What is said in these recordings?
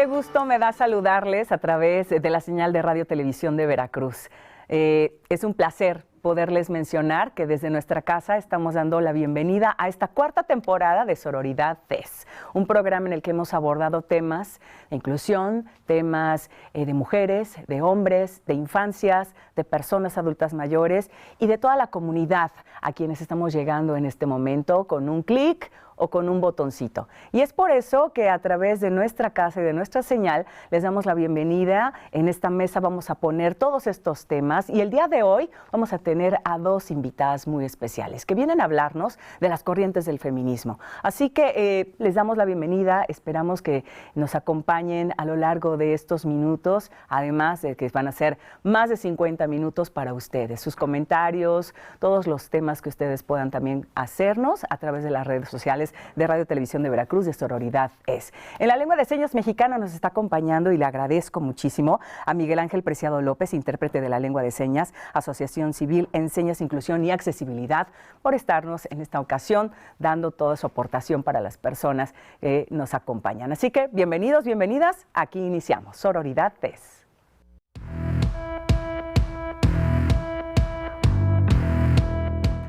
Qué gusto me da saludarles a través de la señal de Radio Televisión de Veracruz. Es un placer poderles mencionar que desde nuestra casa estamos dando la bienvenida a esta cuarta temporada de Sororidad TES, un programa en el que hemos abordado temas de inclusión, temas de mujeres, de hombres, de infancias, de personas adultas mayores y de toda la comunidad a quienes estamos llegando en este momento con un clic o con un botoncito. Y es por eso que a través de nuestra casa y de nuestra señal les damos la bienvenida. En esta mesa vamos a poner todos estos temas y el día de hoy vamos a tener a dos invitadas muy especiales que vienen a hablarnos de las corrientes del feminismo. Así que les damos la bienvenida, esperamos que nos acompañen a lo largo de estos minutos, además de que van a ser más de 50 minutos para ustedes, sus comentarios, todos los temas que ustedes puedan también hacernos a través de las redes sociales de Radio Televisión de Veracruz, de Sororidad Es. En la lengua de señas mexicana nos está acompañando y le agradezco muchísimo a Miguel Ángel Preciado López, intérprete de la lengua de señas, Asociación Civil en Señas, Inclusión y Accesibilidad, por estarnos en esta ocasión dando toda su aportación para las personas que nos acompañan. Así que bienvenidos, bienvenidas, aquí iniciamos Sororidad Es.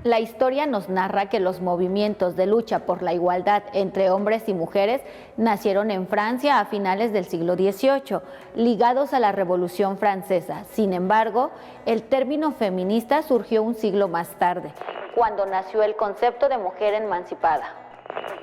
La historia nos narra que los movimientos de lucha por la igualdad entre hombres y mujeres nacieron en Francia a finales del siglo XVIII, ligados a la Revolución Francesa. Sin embargo, el término feminista surgió un siglo más tarde, cuando nació el concepto de mujer emancipada.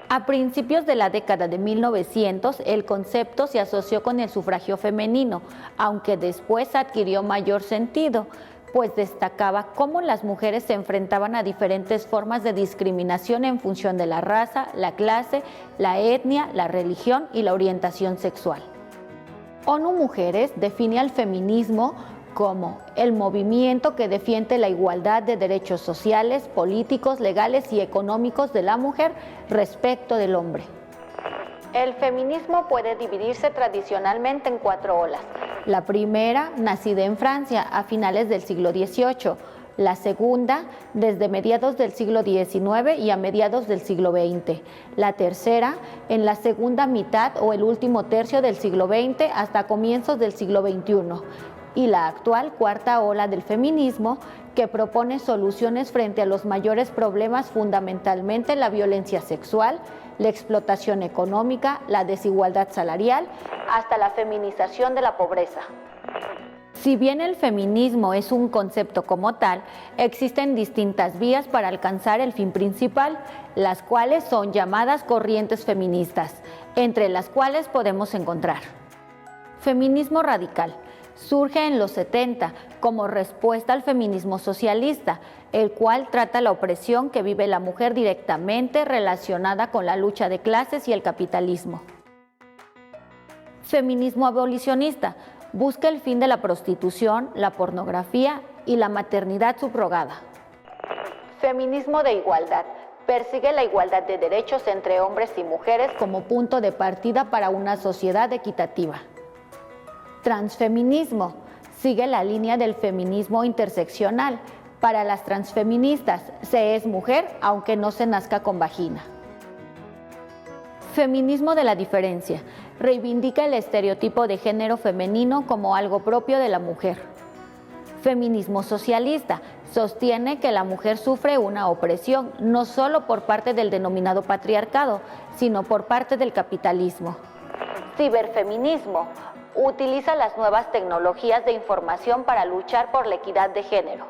A principios de la década de 1900, el concepto se asoció con el sufragio femenino, aunque después adquirió mayor sentido, pues destacaba cómo las mujeres se enfrentaban a diferentes formas de discriminación en función de la raza, la clase, la etnia, la religión y la orientación sexual. ONU Mujeres define al feminismo como el movimiento que defiende la igualdad de derechos sociales, políticos, legales y económicos de la mujer respecto del hombre. El feminismo puede dividirse tradicionalmente en 4 olas. La primera, nacida en Francia a finales del siglo XVIII. La segunda, desde mediados del siglo XIX y a mediados del siglo XX. La tercera, en la segunda mitad o el último tercio del siglo XX hasta comienzos del siglo XXI. Y la actual cuarta ola del feminismo, que propone soluciones frente a los mayores problemas, fundamentalmente la violencia sexual, la explotación económica, la desigualdad salarial, hasta la feminización de la pobreza. Si bien el feminismo es un concepto como tal, existen distintas vías para alcanzar el fin principal, las cuales son llamadas corrientes feministas, entre las cuales podemos encontrar feminismo radical. Surge en los 70 como respuesta al feminismo socialista, el cual trata la opresión que vive la mujer directamente relacionada con la lucha de clases y el capitalismo. Feminismo abolicionista busca el fin de la prostitución, la pornografía y la maternidad subrogada. Feminismo de igualdad persigue la igualdad de derechos entre hombres y mujeres como punto de partida para una sociedad equitativa. Transfeminismo sigue la línea del feminismo interseccional. Para las transfeministas, se es mujer aunque no se nazca con vagina. Feminismo de la diferencia reivindica el estereotipo de género femenino como algo propio de la mujer. Feminismo socialista sostiene que la mujer sufre una opresión no solo por parte del denominado patriarcado, sino por parte del capitalismo. Ciberfeminismo utiliza las nuevas tecnologías de información para luchar por la equidad de género.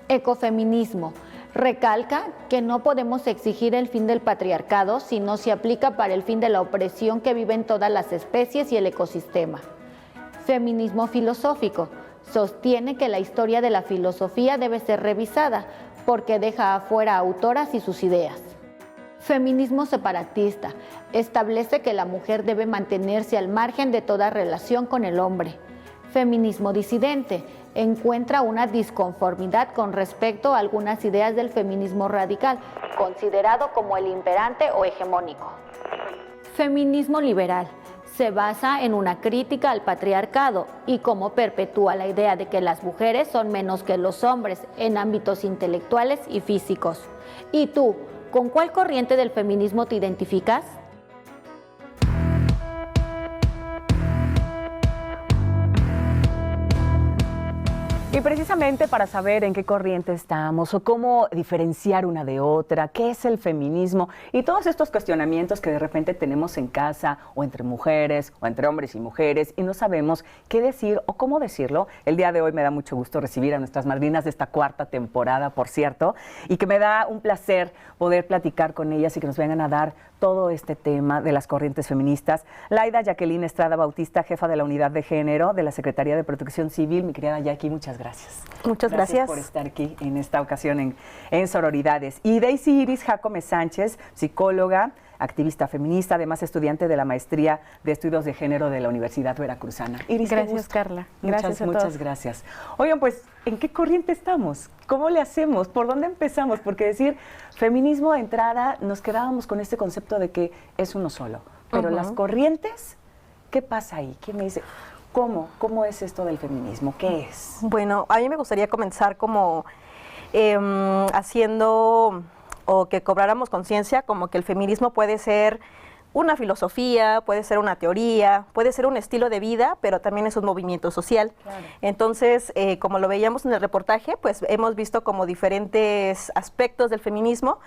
Ecofeminismo recalca que no podemos exigir el fin del patriarcado si no se aplica para el fin de la opresión que viven todas las especies y el ecosistema. Feminismo filosófico sostiene que la historia de la filosofía debe ser revisada porque deja afuera a autoras y sus ideas. Feminismo separatista establece que la mujer debe mantenerse al margen de toda relación con el hombre. Feminismo disidente encuentra una disconformidad con respecto a algunas ideas del feminismo radical, considerado como el imperante o hegemónico. Feminismo liberal se basa en una crítica al patriarcado y cómo perpetúa la idea de que las mujeres son menos que los hombres en ámbitos intelectuales y físicos. ¿Y tú, con cuál corriente del feminismo te identificas? Y precisamente para saber en qué corriente estamos o cómo diferenciar una de otra, qué es el feminismo y todos estos cuestionamientos que de repente tenemos en casa o entre mujeres o entre hombres y mujeres y no sabemos qué decir o cómo decirlo, el día de hoy me da mucho gusto recibir a nuestras madrinas de esta cuarta temporada, por cierto, y que me da un placer poder platicar con ellas y que nos vengan a dar todo este tema de las corrientes feministas. Laida Jacqueline Estrada Bautista, jefa de la Unidad de Género de la Secretaría de Protección Civil. Mi querida Jackie, muchas gracias. Muchas gracias por estar aquí en esta ocasión en Sororidades. Y Daisy Iris Jacome Sánchez, psicóloga, activista feminista, además estudiante de la Maestría de Estudios de Género de la Universidad Veracruzana. Iris, gracias, Carla. Gracias a muchas todos. Gracias. Oigan, pues, ¿en qué corriente estamos? ¿Cómo le hacemos? ¿Por dónde empezamos? Porque decir feminismo de entrada, nos quedábamos con este concepto de que es uno solo. Pero las corrientes, ¿qué pasa ahí? ¿Quién me dice? ¿Cómo es esto del feminismo? ¿Qué es? Bueno, a mí me gustaría comenzar como haciendo o que cobráramos conciencia como que el feminismo puede ser una filosofía, puede ser una teoría, puede ser un estilo de vida, pero también es un movimiento social. Claro. Entonces, como lo veíamos en el reportaje, pues hemos visto como diferentes aspectos del feminismo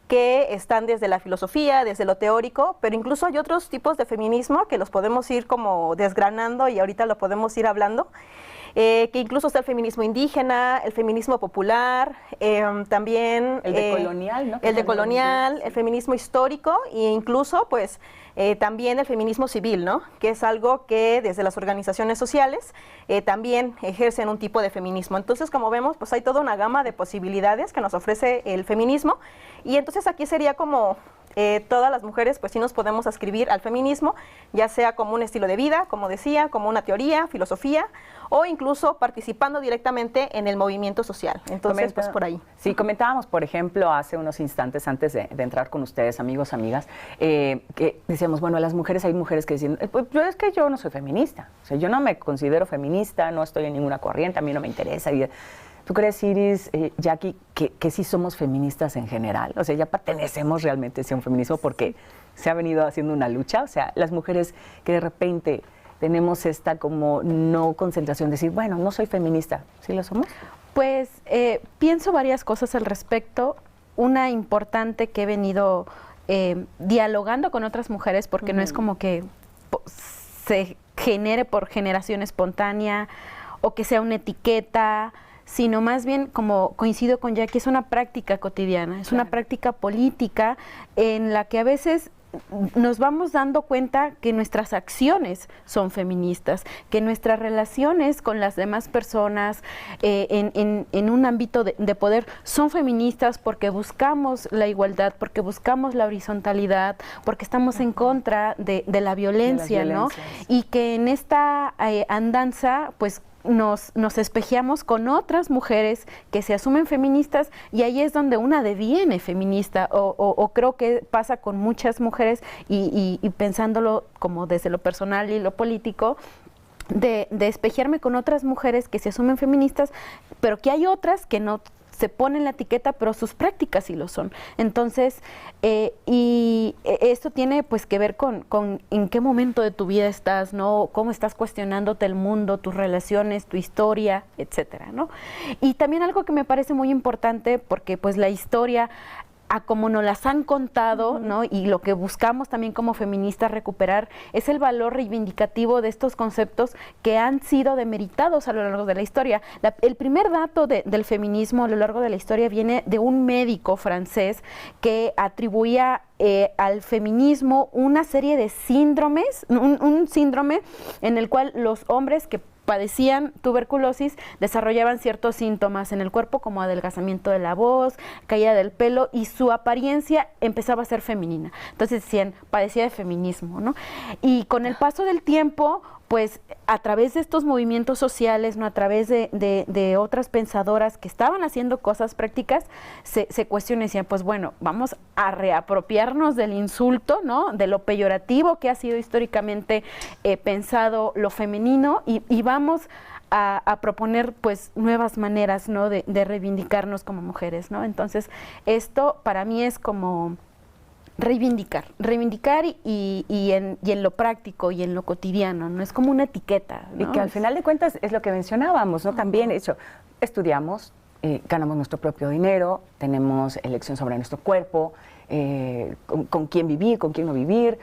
que están desde la filosofía, desde lo teórico, pero incluso hay otros tipos de feminismo que los podemos ir como desgranando y ahorita lo podemos ir hablando. Que incluso está el feminismo indígena, el feminismo popular, también el decolonial, ¿no? El decolonial, el feminismo histórico e incluso pues también el feminismo civil, ¿no? Que es algo que desde las organizaciones sociales también ejercen un tipo de feminismo. Entonces, como vemos, pues hay toda una gama de posibilidades que nos ofrece el feminismo y entonces aquí sería como todas las mujeres pues sí nos podemos adscribir al feminismo, ya sea como un estilo de vida, como decía, como una teoría, filosofía, o incluso participando directamente en el movimiento social. Entonces, pues por ahí. Sí, comentábamos, por ejemplo, hace unos instantes antes de entrar con ustedes, amigos, amigas, que decíamos, bueno, las mujeres, hay mujeres que dicen, pues es que yo no soy feminista, o sea, yo no me considero feminista, no estoy en ninguna corriente, a mí no me interesa. ¿Tú crees, Iris, Jackie, que sí somos feministas en general? O sea, ya pertenecemos realmente a un feminismo porque se ha venido haciendo una lucha. O sea, las mujeres que de repente tenemos esta como no concentración de decir, bueno, no soy feminista. ¿Sí lo somos? Pues pienso varias cosas al respecto. Una importante que he venido dialogando con otras mujeres porque no es como que se genere por generación espontánea o que sea una etiqueta, sino más bien, como coincido con Jackie, es una práctica cotidiana, es una práctica política en la que a veces nos vamos dando cuenta que nuestras acciones son feministas, que nuestras relaciones con las demás personas en un ámbito de poder son feministas porque buscamos la igualdad, porque buscamos la horizontalidad, porque estamos en contra de la violencia, ¿no? Y que en esta andanza, pues, nos espejeamos con otras mujeres que se asumen feministas y ahí es donde una deviene feminista o creo que pasa con muchas mujeres y pensándolo como desde lo personal y lo político, de espejearme con otras mujeres que se asumen feministas, pero que hay otras que no se ponen la etiqueta, pero sus prácticas sí lo son. Entonces, y esto tiene pues que ver con en qué momento de tu vida estás, ¿no? Cómo estás cuestionándote el mundo, tus relaciones, tu historia, etcétera, ¿no? Y también algo que me parece muy importante, porque pues la historia, a como nos las han contado, ¿no? Y lo que buscamos también como feministas recuperar es el valor reivindicativo de estos conceptos que han sido demeritados a lo largo de la historia. El primer dato del feminismo a lo largo de la historia viene de un médico francés que atribuía al feminismo una serie de síndromes, un síndrome en el cual los hombres que padecían tuberculosis desarrollaban ciertos síntomas en el cuerpo como adelgazamiento de la voz, caída del pelo y su apariencia empezaba a ser femenina. Entonces decían, padecía de feminismo, ¿no? Y con el paso del tiempo, pues a través de estos movimientos sociales, ¿no? A través de otras pensadoras que estaban haciendo cosas prácticas, se cuestionan y decían, pues bueno, vamos a reapropiarnos del insulto, ¿no? De lo peyorativo que ha sido históricamente pensado lo femenino y vamos a proponer pues nuevas maneras, ¿no? de reivindicarnos como mujeres, ¿no? Entonces, esto para mí es como reivindicar y en lo práctico y en lo cotidiano, no es como una etiqueta, ¿no? Y que al final de cuentas es lo que mencionábamos, ¿no? También eso, estudiamos, ganamos nuestro propio dinero, tenemos elección sobre nuestro cuerpo, con quién vivir, con quién no vivir,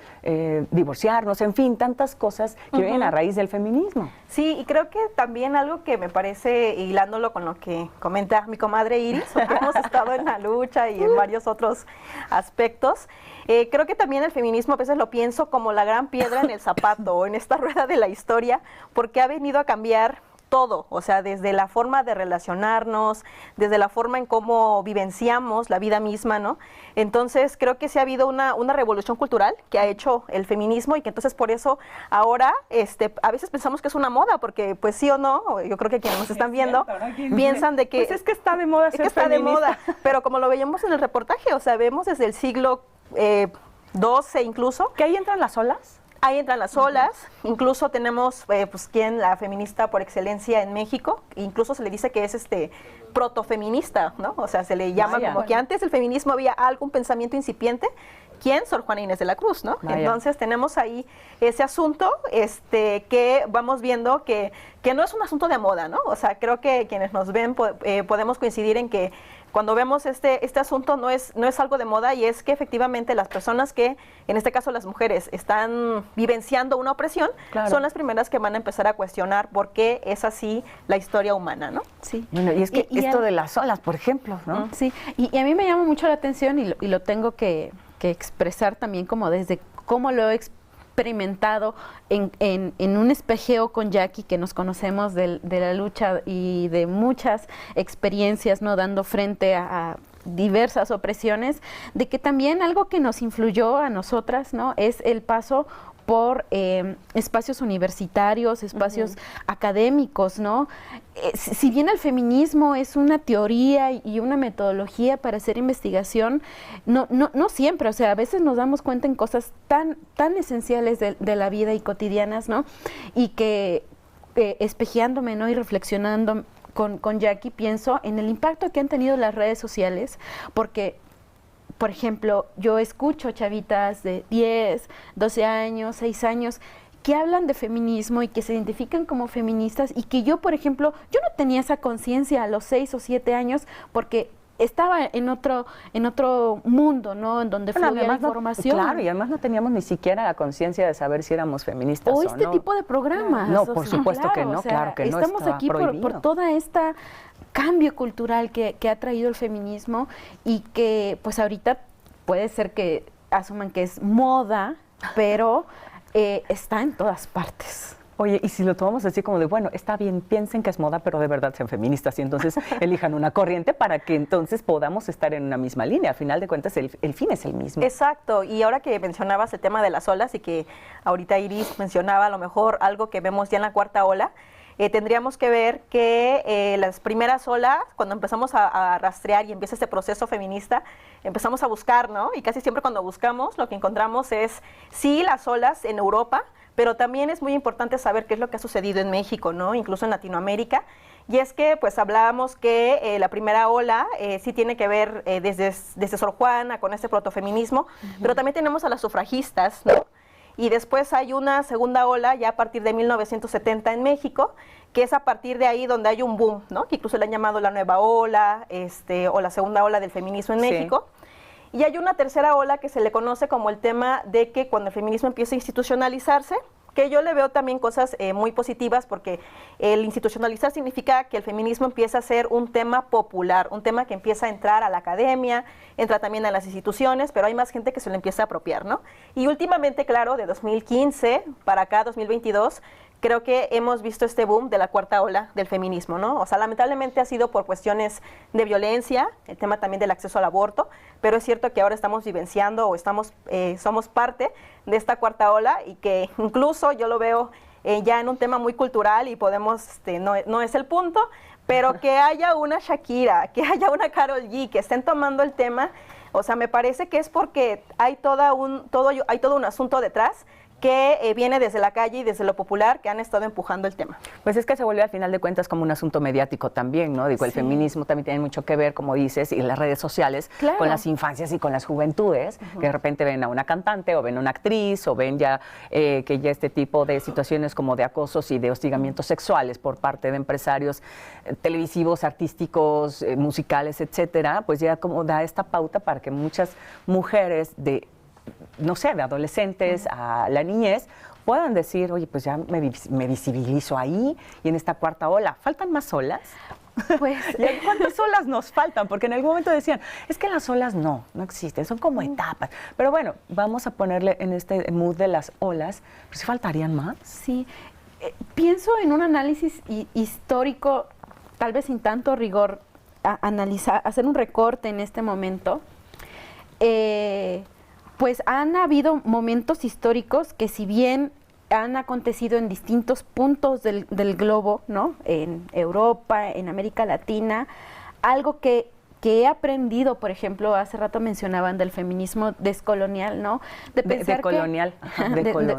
divorciarnos, en fin, tantas cosas que vienen a raíz del feminismo. Sí, y creo que también algo que me parece, hilándolo con lo que comenta mi comadre Iris, porque hemos estado en la lucha y en varios otros aspectos, creo que también el feminismo a veces lo pienso como la gran piedra en el zapato o en esta rueda de la historia, porque ha venido a cambiar todo, o sea, desde la forma de relacionarnos, desde la forma en cómo vivenciamos la vida misma, ¿no? Entonces, creo que sí ha habido una revolución cultural que ha hecho el feminismo y que entonces por eso ahora a veces pensamos que es una moda, porque pues sí o no, yo creo que quienes nos están viendo piensan de que... Pues es que está de moda ser está de feminista. moda, pero como lo veíamos en el reportaje, o sea, vemos desde el siglo XII incluso. ¿Que ahí entran las olas? Ahí entran las olas, incluso tenemos, pues, la feminista por excelencia en México, incluso se le dice que es protofeminista, ¿no? O sea, se le llama como que antes del feminismo había algún pensamiento incipiente. ¿Quién? Sor Juana Inés de la Cruz, ¿no? Vaya. Entonces tenemos ahí ese asunto, que vamos viendo que no es un asunto de moda, ¿no? O sea, creo que quienes nos ven podemos coincidir en que cuando vemos este asunto no es algo de moda, y es que efectivamente las personas que, en este caso las mujeres, están vivenciando una opresión, Claro. son las primeras que van a empezar a cuestionar por qué es así la historia humana, ¿no? Sí. Bueno, y es que Y esto de las olas, por ejemplo, ¿no? Sí, y a mí me llama mucho la atención y lo tengo que expresar también como desde cómo lo he experimentado en un espejeo con Jackie, que nos conocemos de la lucha y de muchas experiencias, ¿no? Dando frente a diversas opresiones, de que también algo que nos influyó a nosotras, ¿no? Es el paso por espacios universitarios, espacios académicos, ¿no? Si bien el feminismo es una teoría y una metodología para hacer investigación, no siempre, o sea, a veces nos damos cuenta en cosas tan esenciales de la vida y cotidianas, ¿no? Y que espejeándome, ¿no? Y reflexionando con Jackie, pienso en el impacto que han tenido las redes sociales, porque por ejemplo, yo escucho chavitas de 10, 12 años, 6 años, que hablan de feminismo y que se identifican como feministas, y que yo, por ejemplo, yo no tenía esa conciencia a los 6 o 7 años porque estaba en otro mundo, ¿no? En donde fluía la información. Claro, y además no teníamos ni siquiera la conciencia de saber si éramos feministas o o este no. tipo de programas. No, o por sea, supuesto que no, o sea, claro que no, estamos está aquí prohibido. por toda esta cambio cultural que ha traído el feminismo, y que pues ahorita puede ser que asuman que es moda, pero está en todas partes. Oye, y si lo tomamos así como de, bueno, está bien, piensen que es moda, pero de verdad sean feministas y entonces elijan una corriente para que entonces podamos estar en una misma línea. Al final de cuentas, el fin es el mismo. Exacto, y ahora que mencionabas el tema de las olas y que ahorita Iris mencionaba a lo mejor algo que vemos ya en la cuarta ola, tendríamos que ver que las primeras olas, cuando empezamos a rastrear y empieza este proceso feminista, empezamos a buscar, ¿no? Y casi siempre cuando buscamos, lo que encontramos es, sí, las olas en Europa, pero también es muy importante saber qué es lo que ha sucedido en México, ¿no? Incluso en Latinoamérica. Y es que, pues, hablábamos que la primera ola sí tiene que ver desde Sor Juana con este protofeminismo, pero también tenemos a las sufragistas, ¿no? Y después hay una segunda ola ya a partir de 1970 en México, que es a partir de ahí donde hay un boom, ¿no? Que incluso le han llamado la nueva ola, o la segunda ola del feminismo en México. Y hay una tercera ola que se le conoce como el tema de que cuando el feminismo empieza a institucionalizarse, que yo le veo también cosas muy positivas, porque el institucionalizar significa que el feminismo empieza a ser un tema popular, un tema que empieza a entrar a la academia, entra también a las instituciones, pero hay más gente que se lo empieza a apropiar, ¿no? Y últimamente, claro, de 2015 para acá, 2022, creo que hemos visto este boom de la cuarta ola del feminismo, ¿no? O sea, lamentablemente ha sido por cuestiones de violencia, el tema también del acceso al aborto, pero es cierto que ahora estamos vivenciando o somos parte de esta cuarta ola, y que incluso yo lo veo ya en un tema muy cultural y podemos, no es el punto, pero que haya una Shakira, que haya una Karol G, que estén tomando el tema, o sea, me parece que es porque hay todo un asunto detrás que viene desde la calle y desde lo popular, que han estado empujando el tema. Pues es que se vuelve al final de cuentas como un asunto mediático también, ¿no? Digo, el feminismo también tiene mucho que ver, como dices, y las redes sociales, con las infancias y con las juventudes, que de repente ven a una cantante o ven a una actriz o ven ya que ya este tipo de situaciones como de acosos y de hostigamientos sexuales por parte de empresarios televisivos, artísticos, musicales, etcétera, pues ya como da esta pauta para que muchas mujeres de adolescentes a la niñez, puedan decir, oye, pues ya me visibilizo ahí y en esta cuarta ola. ¿Faltan más olas? Pues, ¿Cuántas olas nos faltan? Porque en algún momento decían, es que las olas no existen, son como etapas. Pero bueno, vamos a ponerle en este mood de las olas, pero ¿sí faltarían más? Sí, pienso en un análisis histórico, tal vez sin tanto rigor, analizar, hacer un recorte en este momento. Pues han habido momentos históricos que, si bien han acontecido en distintos puntos del globo, ¿no? En Europa, en América Latina, algo que he aprendido, por ejemplo, hace rato mencionaban del feminismo descolonial, ¿no? De pensar decolonial.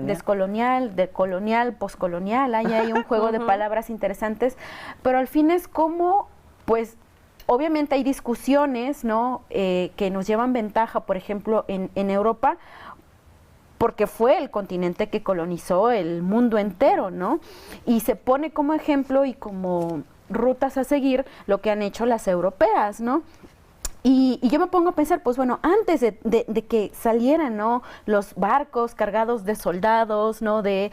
Descolonial, decolonial, poscolonial, ahí hay un juego de palabras interesantes, pero al fin es como, pues, obviamente hay discusiones, ¿no? Que nos llevan ventaja, por ejemplo, en Europa, porque fue el continente que colonizó el mundo entero, ¿no? Y se pone como ejemplo y como rutas a seguir lo que han hecho las europeas, ¿no? Y yo me pongo a pensar, pues bueno, antes de que salieran, ¿no?, los barcos cargados de soldados, ¿no?, de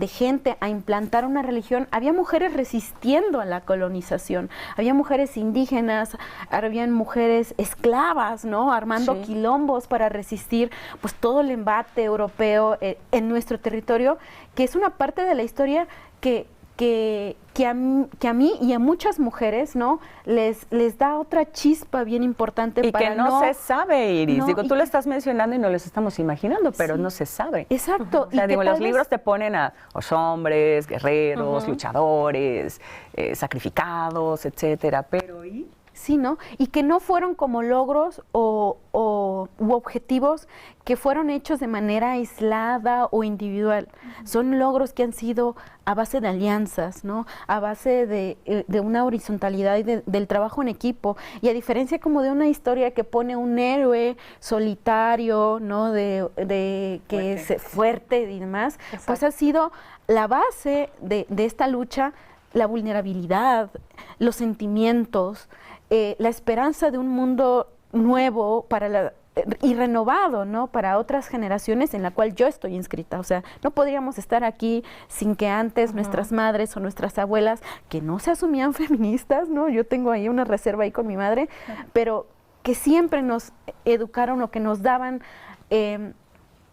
gente a implantar una religión, había mujeres resistiendo a la colonización, había mujeres indígenas, habían mujeres esclavas, ¿no?, armando quilombos para resistir pues todo el embate europeo en nuestro territorio, que es una parte de la historia que a mí y a muchas mujeres, ¿no?, les da otra chispa bien importante. Y para que no se sabe, Iris. No, digo, tú lo estás mencionando y no lo estamos imaginando, pero no se sabe. Exacto. O sea, digo, los libros te ponen a los hombres, guerreros, luchadores, sacrificados, etcétera, pero ¿y? Sí, ¿no? Y que no fueron como logros u objetivos que fueron hechos de manera aislada o individual. Son logros que han sido a base de alianzas, ¿no? A base de una horizontalidad y del trabajo en equipo. Y a diferencia como de una historia que pone un héroe solitario, ¿no?, de que es fuerte y demás, pues ha sido la base de esta lucha, la vulnerabilidad, los sentimientos, la esperanza de un mundo nuevo y renovado, ¿no?, para otras generaciones, en la cual yo estoy inscrita. O sea, no podríamos estar aquí sin que antes nuestras madres o nuestras abuelas, que no se asumían feministas, ¿no? Yo tengo ahí una reserva ahí con mi madre, pero que siempre nos educaron o que nos daban en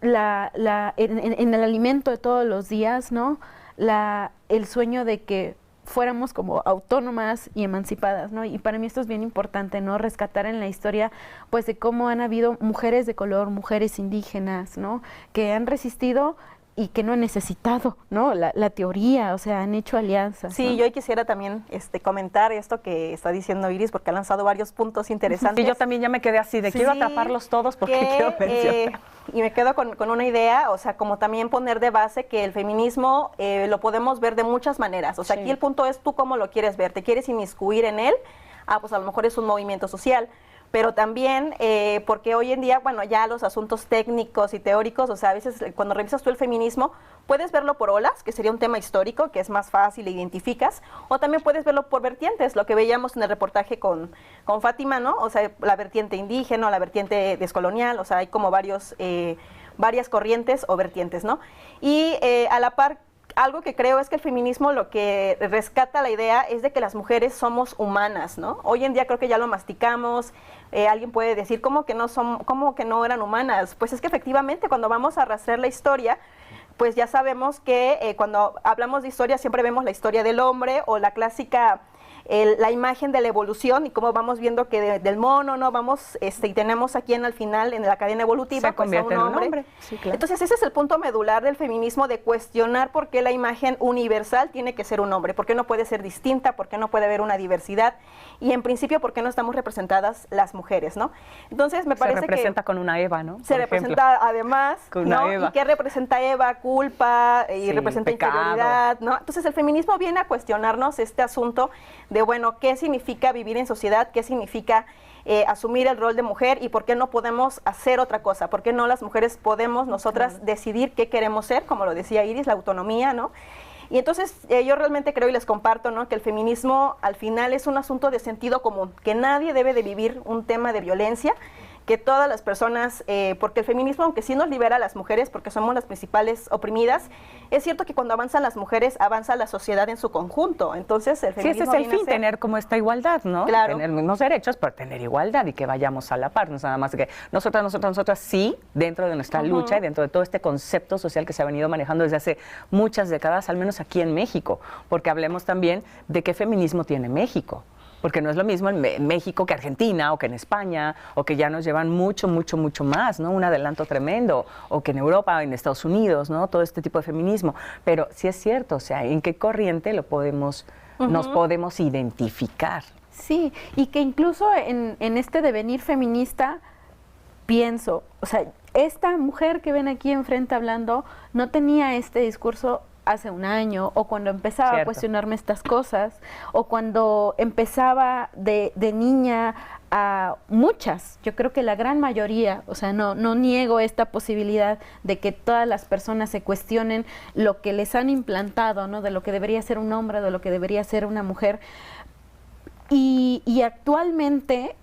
el alimento de todos los días, ¿no?, el sueño de que fuéramos como autónomas y emancipadas, ¿no? Y para mí esto es bien importante, ¿no?, rescatar en la historia, pues, de cómo han habido mujeres de color, mujeres indígenas, ¿no?, que han resistido y que no han necesitado, ¿no?, la teoría, o sea, han hecho alianzas. Sí, ¿no? Yo quisiera también comentar esto que está diciendo Iris, porque ha lanzado varios puntos interesantes. Y yo también ya me quedé así, quiero atraparlos todos porque quiero mencionar. Y me quedo con una idea, o sea, como también poner de base que el feminismo lo podemos ver de muchas maneras. O sea, aquí el punto es tú cómo lo quieres ver. ¿Te quieres inmiscuir en él? Pues a lo mejor es un movimiento social. Pero también porque hoy en día, bueno, ya los asuntos técnicos y teóricos, o sea, a veces cuando revisas tú el feminismo, puedes verlo por olas, que sería un tema histórico, que es más fácil, le identificas, o también puedes verlo por vertientes, lo que veíamos en el reportaje con Fátima, ¿no? O sea, la vertiente indígena, la vertiente descolonial, o sea, hay como varias corrientes o vertientes, ¿no? Y a la par, algo que creo es que el feminismo lo que rescata la idea es de que las mujeres somos humanas, ¿no? Hoy en día creo que ya lo masticamos. Alguien puede decir, ¿cómo que no eran humanas? Pues es que efectivamente cuando vamos a rastrear la historia, pues ya sabemos que cuando hablamos de historia siempre vemos la historia del hombre o la clásica la imagen de la evolución y cómo vamos viendo que del mono, ¿no? Vamos, y tenemos aquí al final, en la cadena evolutiva, se convierte en un hombre. Sí, claro. Entonces ese es el punto medular del feminismo, de cuestionar por qué la imagen universal tiene que ser un hombre, por qué no puede ser distinta, por qué no puede haber una diversidad y en principio por qué no estamos representadas las mujeres, ¿no? Entonces me parece que... Se representa con una Eva, ¿no? Se representa además, con una ¿no? Eva. ¿Y qué representa Eva? Culpa y sí, representa pecado. inferioridad, ¿no? Entonces el feminismo viene a cuestionarnos este asunto de, bueno, ¿qué significa vivir en sociedad? ¿Qué significa asumir el rol de mujer? ¿Y por qué no podemos hacer otra cosa? ¿Por qué no las mujeres podemos nosotras decidir qué queremos ser? Como lo decía Iris, la autonomía, ¿no? Y entonces yo realmente creo y les comparto, ¿no?, que el feminismo al final es un asunto de sentido común, que nadie debe de vivir un tema de violencia, que todas las personas, porque el feminismo, aunque sí nos libera a las mujeres, porque somos las principales oprimidas, es cierto que cuando avanzan las mujeres, avanza la sociedad en su conjunto. Entonces, el feminismo ese es el fin, tener como esta igualdad, ¿no? Claro. Tener mismos derechos, pero tener igualdad y que vayamos a la par. No es nada más que nosotras sí, dentro de nuestra lucha y dentro de todo este concepto social que se ha venido manejando desde hace muchas décadas, al menos aquí en México, porque hablemos también de qué feminismo tiene México. Porque no es lo mismo en México que Argentina o que en España o que ya nos llevan mucho más, ¿no? Un adelanto tremendo, o que en Europa o en Estados Unidos, ¿no? Todo este tipo de feminismo. Pero sí es cierto, o sea, ¿en qué corriente lo podemos, nos podemos identificar? Sí, y que incluso en este devenir feminista pienso, o sea, esta mujer que ven aquí enfrente hablando no tenía este discurso hace un año, o cuando empezaba a cuestionarme estas cosas, o cuando empezaba de niña a muchas, yo creo que la gran mayoría, o sea, no niego esta posibilidad de que todas las personas se cuestionen lo que les han implantado, ¿no?, de lo que debería ser un hombre, de lo que debería ser una mujer, y actualmente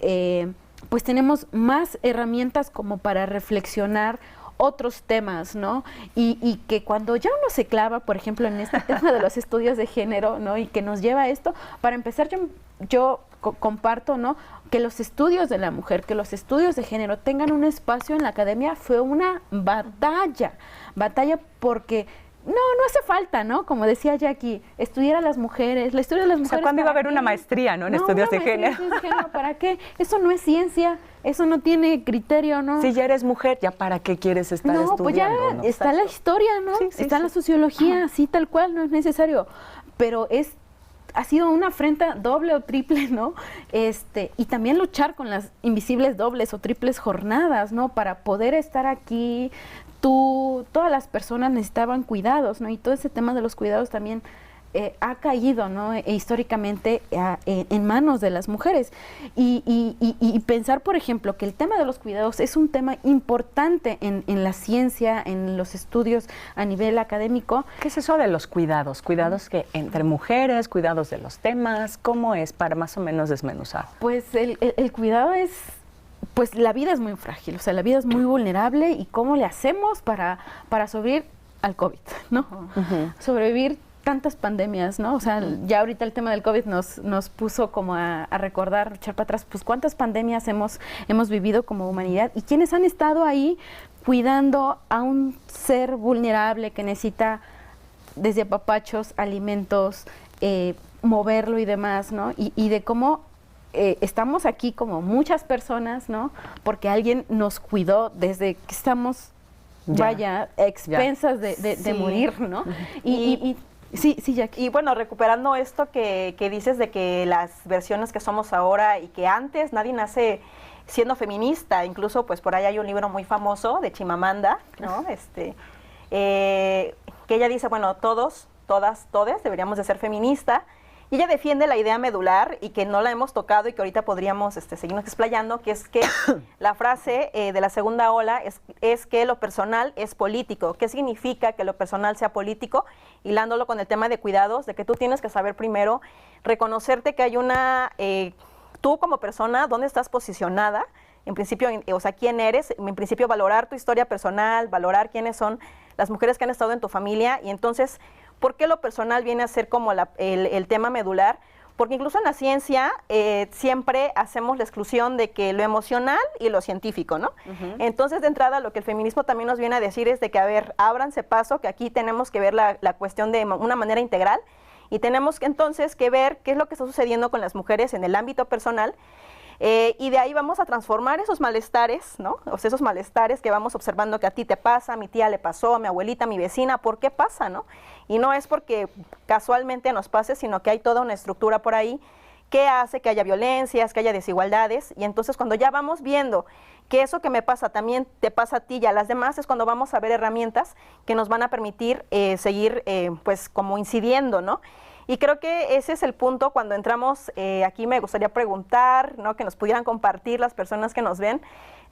pues tenemos más herramientas como para reflexionar otros temas, ¿no? Y que cuando ya uno se clava, por ejemplo, en este tema de los estudios de género, ¿no?, y que nos lleva a esto, para empezar yo comparto, ¿no?, que los estudios de la mujer, que los estudios de género tengan un espacio en la academia fue una batalla porque no hace falta, ¿no? Como decía Jackie, estudiar a las mujeres, la historia de las mujeres. O sea, ¿cuándo iba a haber una maestría, ¿no? En estudios de género. ¿Para qué? Eso no es ciencia, eso no tiene criterio, ¿no? Si ya eres mujer, ¿ya para qué quieres estar estudiando? Pues ya ¿no? está la historia, ¿no? Está la sociología, así tal cual, no es necesario. Pero ha sido una afrenta doble o triple, ¿no? Y también luchar con las invisibles dobles o triples jornadas, ¿no? Para poder estar aquí. Todas las personas necesitaban cuidados, ¿no? Y todo ese tema de los cuidados también ha caído, ¿no? Históricamente en manos de las mujeres. Y pensar, por ejemplo, que el tema de los cuidados es un tema importante en la ciencia, en los estudios a nivel académico. ¿Qué es eso de los cuidados? ¿Cuidados que entre mujeres, cuidados de los temas? ¿Cómo es para más o menos desmenuzar? Pues el cuidado es... Pues la vida es muy frágil, o sea, la vida es muy vulnerable, y cómo le hacemos para sobrevivir al COVID, ¿no? Sobrevivir tantas pandemias, ¿no? O sea, ya ahorita el tema del COVID nos puso como a recordar, echar para atrás, pues cuántas pandemias hemos vivido como humanidad, y quiénes han estado ahí cuidando a un ser vulnerable que necesita desde apapachos, alimentos, moverlo y demás, ¿no? Y de cómo estamos aquí como muchas personas, ¿no? Porque alguien nos cuidó desde que estamos, a expensas de morir, ¿no? Sí, Jackie. Y bueno, recuperando esto que dices de que las versiones que somos ahora y que antes nadie nace siendo feminista, incluso pues por ahí hay un libro muy famoso de Chimamanda, ¿no? Que ella dice, bueno, todos, todas, todes deberíamos de ser feministas. Y ella defiende la idea medular y que no la hemos tocado y que ahorita podríamos seguirnos explayando, que es que la frase de la segunda ola es que lo personal es político. ¿Qué significa que lo personal sea político? Hilándolo con el tema de cuidados, de que tú tienes que saber primero reconocerte que hay tú como persona, dónde estás posicionada, en principio, o sea, quién eres, en principio valorar tu historia personal, valorar quiénes son las mujeres que han estado en tu familia, y entonces, ¿por qué lo personal viene a ser como el tema medular? Porque incluso en la ciencia siempre hacemos la exclusión de que lo emocional y lo científico, ¿no? Entonces, de entrada, lo que el feminismo también nos viene a decir es de que, a ver, ábranse paso, que aquí tenemos que ver la cuestión de una manera integral, Y tenemos entonces que ver qué es lo que está sucediendo con las mujeres en el ámbito personal. Y de ahí vamos a transformar esos malestares, ¿no? O sea, esos malestares que vamos observando que a ti te pasa, a mi tía le pasó, a mi abuelita, a mi vecina, ¿por qué pasa, no? Y no es porque casualmente nos pase, sino que hay toda una estructura por ahí que hace que haya violencias, que haya desigualdades. Y entonces cuando ya vamos viendo que eso que me pasa también te pasa a ti y a las demás, es cuando vamos a ver herramientas que nos van a permitir seguir pues como incidiendo, ¿no? Y creo que ese es el punto cuando entramos, aquí me gustaría preguntar, ¿no? Que nos pudieran compartir las personas que nos ven,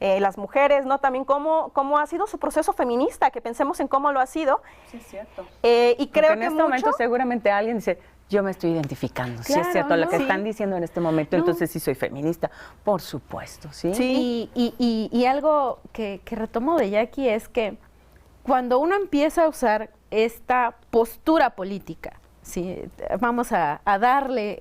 las mujeres, ¿no? También cómo ha sido su proceso feminista, que pensemos en cómo lo ha sido. Sí, es cierto. Y creo porque en que este momento seguramente alguien dice, yo me estoy identificando, sí Claro, es cierto, lo que ¿no? están diciendo en este momento, entonces sí soy feminista, por supuesto, ¿sí? Sí. Y algo que retomo de Jackie es que cuando uno empieza a usar esta postura política, sí, vamos a darle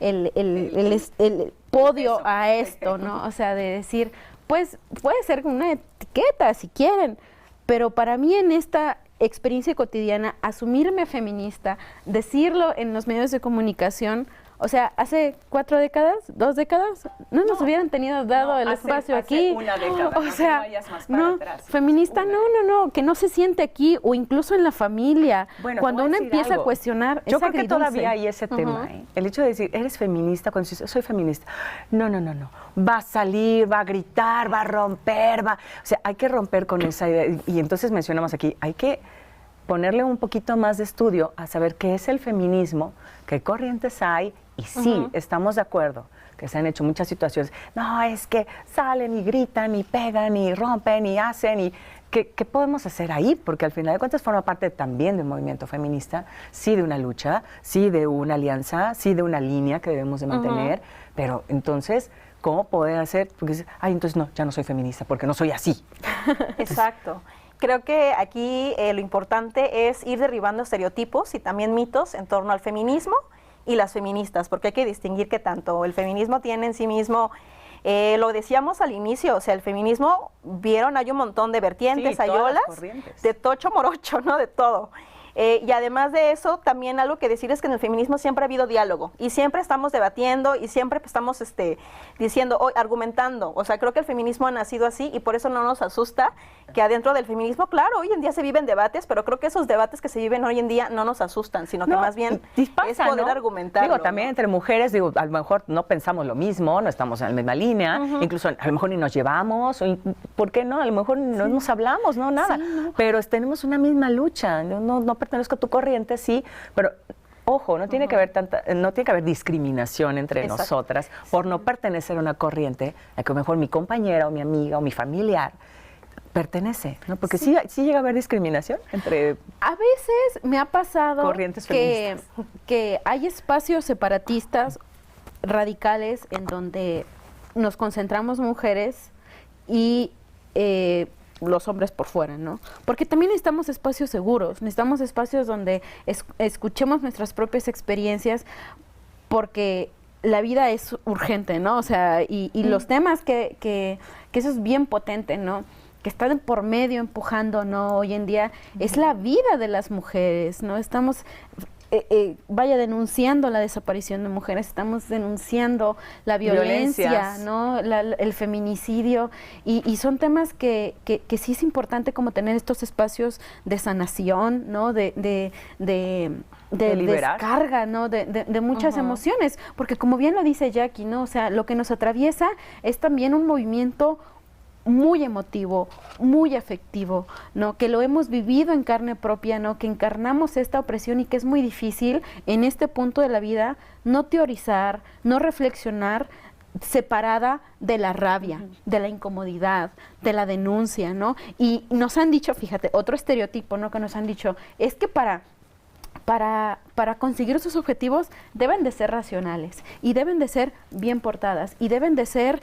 el podio a esto, ¿no? O sea, de decir, pues puede ser una etiqueta si quieren, pero para mí en esta experiencia cotidiana, asumirme feminista, decirlo en los medios de comunicación, o sea, hace 4 décadas, 2 décadas, no nos hubieran dado el espacio aquí. Una década, o sea, vayas más para no, atrás. feminista, no, que no se siente aquí, o incluso en la familia. Bueno, cuando te voy uno a decir empieza algo. a cuestionar, Yo es creo que agridulce. todavía hay ese tema, ¿eh? El hecho de decir, ¿eres feminista? Cuando dices, soy feminista. No. Va a salir, va a gritar, va a romper, o sea, hay que romper con esa idea. Y entonces mencionamos aquí, hay que ponerle un poquito más de estudio a saber qué es el feminismo, qué corrientes hay, y sí, estamos de acuerdo que se han hecho muchas situaciones. No, es que salen y gritan y pegan y rompen y hacen y... ¿Qué podemos hacer ahí? Porque al final de cuentas forma parte también del movimiento feminista, sí de una lucha, sí de una alianza, sí de una línea que debemos de mantener, pero entonces, ¿cómo poder hacer? Porque dices, entonces no, ya no soy feminista porque no soy así. Exacto. Creo que aquí lo importante es ir derribando estereotipos y también mitos en torno al feminismo y las feministas, porque hay que distinguir que tanto el feminismo tiene en sí mismo, lo decíamos al inicio, o sea, el feminismo, vieron, hay un montón de vertientes, Sí, hay todas las olas, corrientes. de tocho morocho, ¿no? De todo. Y además de eso, también algo que decir es que en el feminismo siempre ha habido diálogo y siempre estamos debatiendo y siempre estamos diciendo, argumentando. O sea, creo que el feminismo ha nacido así y por eso no nos asusta que adentro del feminismo, claro, hoy en día se viven debates, pero creo que esos debates que se viven hoy en día no nos asustan, sino que más bien pasa, es poder ¿no? argumentarlo. Digo, también entre mujeres, digo, a lo mejor no pensamos lo mismo, no estamos en la misma línea, incluso a lo mejor ni nos llevamos, ¿por qué no? A lo mejor no nos hablamos, no, nada, pero tenemos una misma lucha, no pertenezco a tu corriente, sí, pero ojo, no tiene que haber no tiene que haber discriminación entre nosotras por no pertenecer a una corriente a que a lo mejor mi compañera o mi amiga o mi familiar pertenece, ¿no? Porque sí llega a haber discriminación entre... A veces me ha pasado corrientes feministas. que hay espacios separatistas radicales en donde nos concentramos mujeres y los hombres por fuera, ¿no? Porque también necesitamos espacios seguros, necesitamos espacios donde escuchemos nuestras propias experiencias, porque la vida es urgente, ¿no? O sea, y los temas que eso es bien potente, ¿no? Que están por medio empujando, ¿no? Hoy en día es la vida de las mujeres, ¿no? Estamos denunciando la desaparición de mujeres, estamos denunciando la violencia, ¿no? El feminicidio, y son temas que sí es importante como tener estos espacios de sanación, ¿no? De descarga, ¿no? De muchas emociones, porque como bien lo dice Jackie, ¿no? O sea, lo que nos atraviesa es también un movimiento muy emotivo, muy afectivo, ¿no? Que lo hemos vivido en carne propia, ¿no? Que encarnamos esta opresión y que es muy difícil en este punto de la vida no teorizar, no reflexionar separada de la rabia, de la incomodidad, de la denuncia, ¿no? Y nos han dicho, fíjate, otro estereotipo, ¿no? Que nos han dicho, es que para conseguir sus objetivos deben de ser racionales y deben de ser bien portadas y deben de ser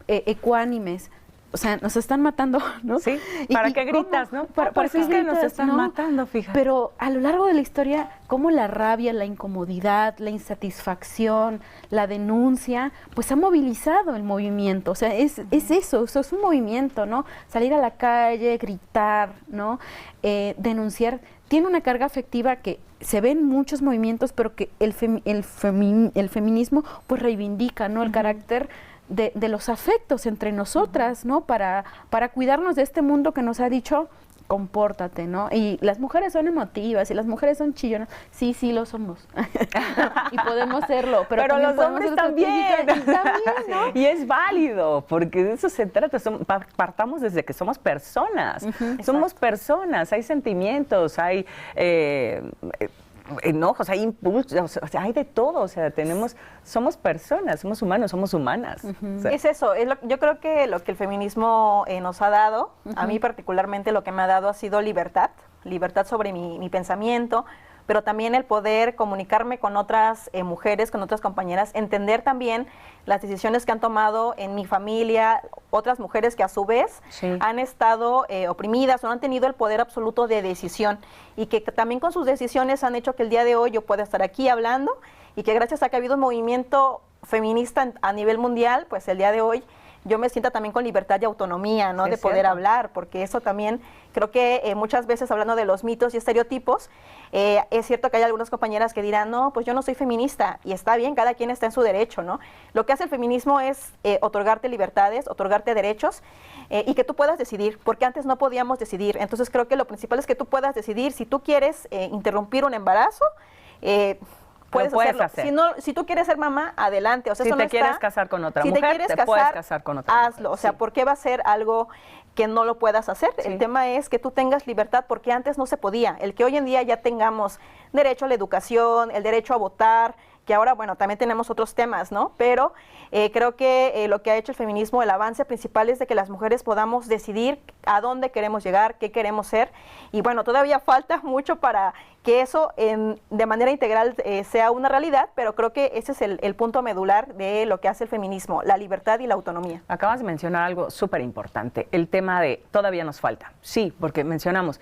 ecuánimes. O sea, nos están matando, ¿no? Sí, ¿para qué gritas, no? Pues es que nos están matando, fíjate. Pero a lo largo de la historia, cómo la rabia, la incomodidad, la insatisfacción, la denuncia, pues ha movilizado el movimiento. O sea, es eso es un movimiento, ¿no? Salir a la calle, gritar, ¿no? Denunciar, tiene una carga afectiva que se ven muchos movimientos, pero que el feminismo pues reivindica, ¿no? El carácter de los afectos entre nosotras, ¿no? Para cuidarnos de este mundo que nos ha dicho, compórtate, ¿no? Y las mujeres son emotivas y las mujeres son chillonas. Sí, sí lo somos. Y podemos serlo, pero los hombres también. ¿no? Y es válido, porque de eso se trata. Partamos desde que somos personas. Somos personas, hay sentimientos, hay enojos, hay impulsos, o sea, hay de todo, o sea, somos personas, somos humanos, somos humanas. O sea, Es eso, yo creo que lo que el feminismo nos ha dado, a mí particularmente lo que me ha dado ha sido libertad sobre mi pensamiento, pero también el poder comunicarme con otras mujeres, con otras compañeras, entender también las decisiones que han tomado en mi familia, otras mujeres que a su vez han estado oprimidas o no han tenido el poder absoluto de decisión y que también con sus decisiones han hecho que el día de hoy yo pueda estar aquí hablando y que gracias a que ha habido un movimiento feminista a nivel mundial, pues el día de hoy yo me sienta también con libertad y autonomía, ¿no? De poder hablar, porque eso también creo que muchas veces hablando de los mitos y estereotipos, es cierto que hay algunas compañeras que dirán, no, pues yo no soy feminista, y está bien, cada quien está en su derecho, ¿no? Lo que hace el feminismo es otorgarte libertades, otorgarte derechos, y que tú puedas decidir, porque antes no podíamos decidir. Entonces creo que lo principal es que tú puedas decidir si tú quieres interrumpir un embarazo, puedes hacerlo. Si tú quieres ser mamá, adelante. O sea, si eso te no quieres está. casar con otra Si mujer, te quieres casar, puedes casar con otra hazlo. mujer. O sea, ¿por qué va a ser algo que no lo puedas hacer? Sí. El tema es que tú tengas libertad, porque antes no se podía. El que hoy en día ya tengamos derecho a la educación, el derecho a votar, que ahora, bueno, también tenemos otros temas, ¿no? Pero creo que lo que ha hecho el feminismo, el avance principal es de que las mujeres podamos decidir a dónde queremos llegar, qué queremos ser. Y bueno, todavía falta mucho para que eso de manera integral sea una realidad, pero creo que ese es el punto medular de lo que hace el feminismo, la libertad y la autonomía. Acabas de mencionar algo súper importante, el tema de todavía nos falta. Sí, porque mencionamos,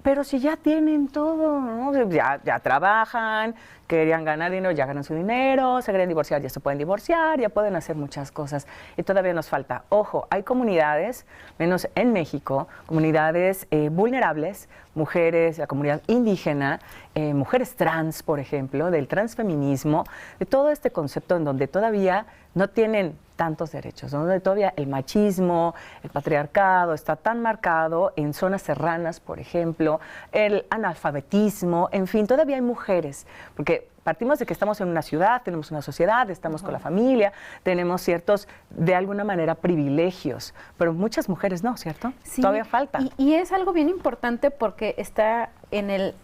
pero si ya tienen todo, ¿no? Ya trabajan, querían ganar dinero, ya ganan su dinero, se quieren divorciar, ya se pueden divorciar, ya pueden hacer muchas cosas. Y todavía nos falta. Ojo, hay comunidades, menos en México, comunidades vulnerables, mujeres, la comunidad indígena, mujeres trans, por ejemplo, del transfeminismo, de todo este concepto en donde todavía no tienen tantos derechos, donde todavía el machismo, el patriarcado está tan marcado en zonas serranas, por ejemplo, el analfabetismo, en fin, todavía hay mujeres, porque partimos de que estamos en una ciudad, tenemos una sociedad, estamos con la familia, tenemos ciertos, de alguna manera, privilegios, pero muchas mujeres no, ¿cierto? Sí, todavía falta. Y es algo bien importante porque está en el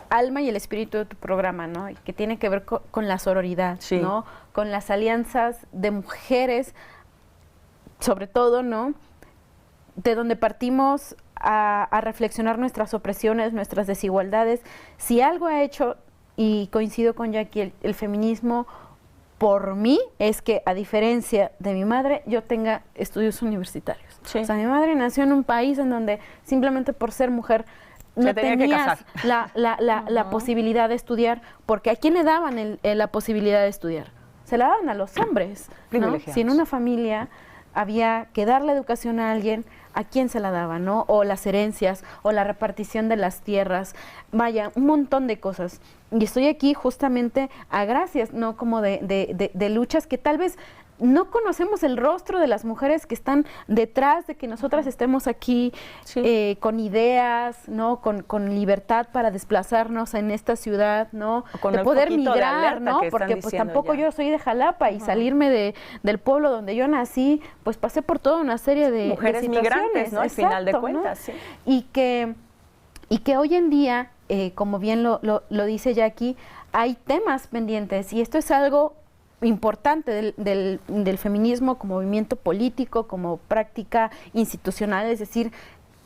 alma y el espíritu de tu programa, ¿no? Y que tiene que ver con la sororidad, sí, ¿no? Con las alianzas de mujeres, sobre todo, ¿no? De donde partimos a reflexionar nuestras opresiones, nuestras desigualdades. Si algo ha hecho, y coincido con Jackie, el feminismo por mí es que, a diferencia de mi madre, yo tenga estudios universitarios. Sí. O sea, mi madre nació en un país en donde simplemente por ser mujer no tenías la posibilidad de estudiar, porque ¿a quién le daban la posibilidad de estudiar? Se la daban a los hombres, ¿no? Si en una familia había que dar la educación a alguien, ¿a quién se la daba, no? O las herencias, o la repartición de las tierras, vaya, un montón de cosas. Y estoy aquí justamente a gracias, ¿no? Como de luchas que tal vez no conocemos el rostro de las mujeres que están detrás de que nosotras estemos aquí, sí, con ideas, ¿no? Con libertad para desplazarnos en esta ciudad, ¿no? De poder migrar, ¿no? Porque pues tampoco yo soy de Jalapa y salirme del pueblo donde yo nací, pues pasé por toda una serie de mujeres de migrantes, ¿no? Al final de cuentas, ¿no? sí. Y que hoy en día, como bien lo dice Jackie, hay temas pendientes y esto es algo importante del feminismo como movimiento político, como práctica institucional, es decir,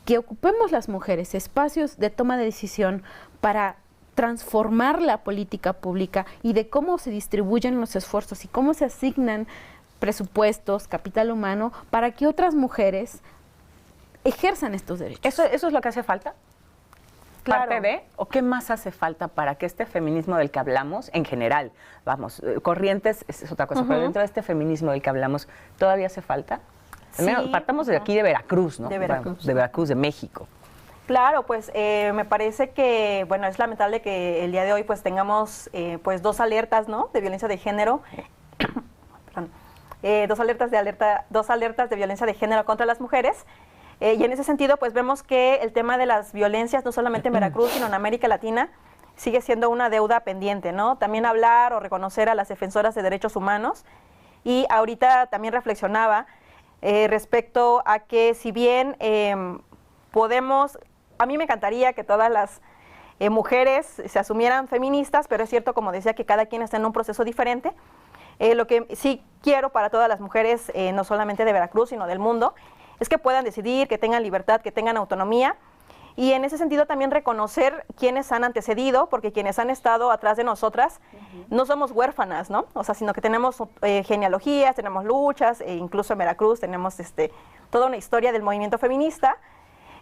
que ocupemos las mujeres espacios de toma de decisión para transformar la política pública y de cómo se distribuyen los esfuerzos y cómo se asignan presupuestos, capital humano, para que otras mujeres ejerzan estos derechos. ¿Eso es lo que hace falta? Claro. ¿Parte de? ¿O qué más hace falta para que este feminismo del que hablamos, en general, vamos, corrientes es otra cosa, pero dentro de este feminismo del que hablamos, ¿todavía hace falta? Sí. Partamos de aquí de Veracruz, ¿no? De Veracruz. Vamos, de Veracruz, de México. Claro, pues me parece que, bueno, es lamentable que el día de hoy pues tengamos pues 2 alertas, ¿no?, de violencia de género, perdón, 2 alertas de violencia de género contra las mujeres. Y en ese sentido, pues vemos que el tema de las violencias, no solamente en Veracruz, sino en América Latina, sigue siendo una deuda pendiente, ¿no? También hablar o reconocer a las defensoras de derechos humanos. Y ahorita también reflexionaba respecto a que si bien podemos, a mí me encantaría que todas las mujeres se asumieran feministas, pero es cierto, como decía, que cada quien está en un proceso diferente. Lo que sí quiero para todas las mujeres, no solamente de Veracruz, sino del mundo, es que puedan decidir, que tengan libertad, que tengan autonomía. Y en ese sentido también reconocer quienes han antecedido, porque quienes han estado atrás de nosotras no somos huérfanas, ¿no? O sea, sino que tenemos genealogías, tenemos luchas, incluso en Veracruz tenemos toda una historia del movimiento feminista.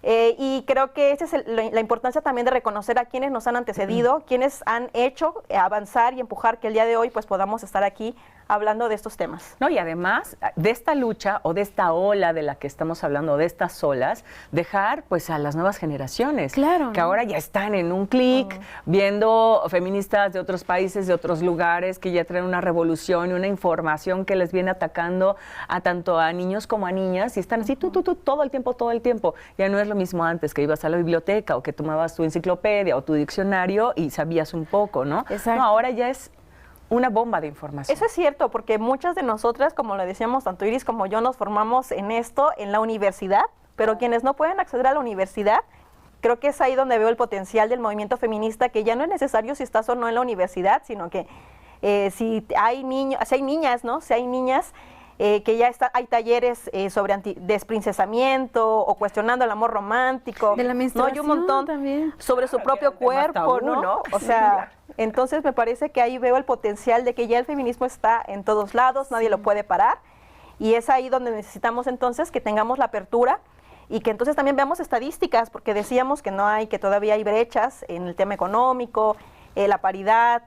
Y creo que esa es la importancia también de reconocer a quienes nos han antecedido, quienes han hecho avanzar y empujar que el día de hoy pues podamos estar aquí hablando de estos temas. No, y además de esta lucha o de esta ola de la que estamos hablando, de estas olas, dejar pues a las nuevas generaciones, claro, que ahora ya están en un clic viendo feministas de otros países, de otros lugares, que ya traen una revolución y una información que les viene atacando a tanto a niños como a niñas, y están así todo el tiempo. Ya no es lo mismo antes, que ibas a la biblioteca o que tomabas tu enciclopedia o tu diccionario y sabías un poco, ¿no? Exacto. No, ahora ya es una bomba de información. Eso es cierto, porque muchas de nosotras, como le decíamos, tanto Iris como yo, nos formamos en esto, en la universidad, pero quienes no pueden acceder a la universidad, creo que es ahí donde veo el potencial del movimiento feminista, que ya no es necesario si estás o no en la universidad, sino que si hay niños, si hay niñas, ¿no? Si hay niñas, que ya hay talleres sobre desprincesamiento o cuestionando el amor romántico. De la menstruación, ¿no? Hay un montón también. sobre su propio cuerpo, tabú, ¿no? O sea, entonces me parece que ahí veo el potencial de que ya el feminismo está en todos lados, nadie lo puede parar, y es ahí donde necesitamos entonces que tengamos la apertura y que entonces también veamos estadísticas, porque decíamos que todavía hay brechas en el tema económico, la paridad,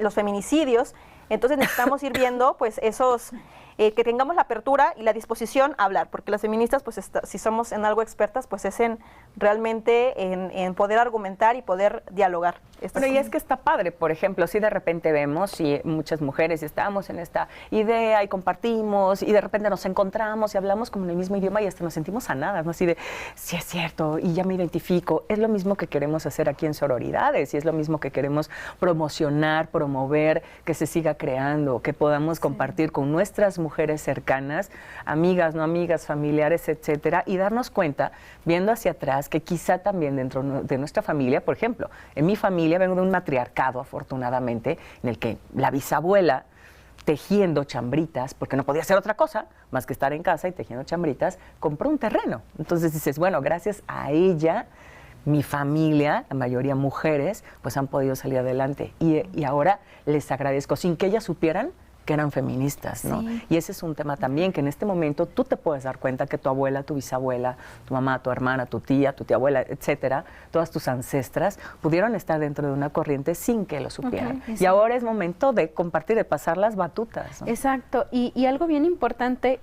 los feminicidios. Entonces necesitamos ir viendo pues esos, que tengamos la apertura y la disposición a hablar, porque las feministas pues si somos en algo expertas pues es en realmente en poder argumentar y poder dialogar. Bueno, y es que está padre, por ejemplo, si de repente vemos y muchas mujeres estamos en esta idea y compartimos y de repente nos encontramos y hablamos como en el mismo idioma y hasta nos sentimos sanadas, ¿no? Así de, sí es cierto y ya me identifico. Es lo mismo que queremos hacer aquí en Sororidades y es lo mismo que queremos promocionar, promover, que se siga creando, que podamos compartir con nuestras mujeres cercanas, amigas, no amigas, familiares, etcétera, y darnos cuenta, viendo hacia atrás, que quizá también dentro de nuestra familia, por ejemplo, en mi familia vengo de un matriarcado, afortunadamente, en el que la bisabuela tejiendo chambritas, porque no podía hacer otra cosa más que estar en casa y tejiendo chambritas, compró un terreno. Entonces dices, bueno, gracias a ella, mi familia, la mayoría mujeres, pues han podido salir adelante. Y ahora les agradezco, sin que ellas supieran que eran feministas, ¿no? Sí. Y ese es un tema también, que en este momento tú te puedes dar cuenta que tu abuela, tu bisabuela, tu mamá, tu hermana, tu tía, tu tía abuela, etcétera, todas tus ancestras pudieron estar dentro de una corriente sin que lo supieran. Y ahora es momento de compartir, de pasar las batutas, ¿no? Exacto. Y algo bien importante,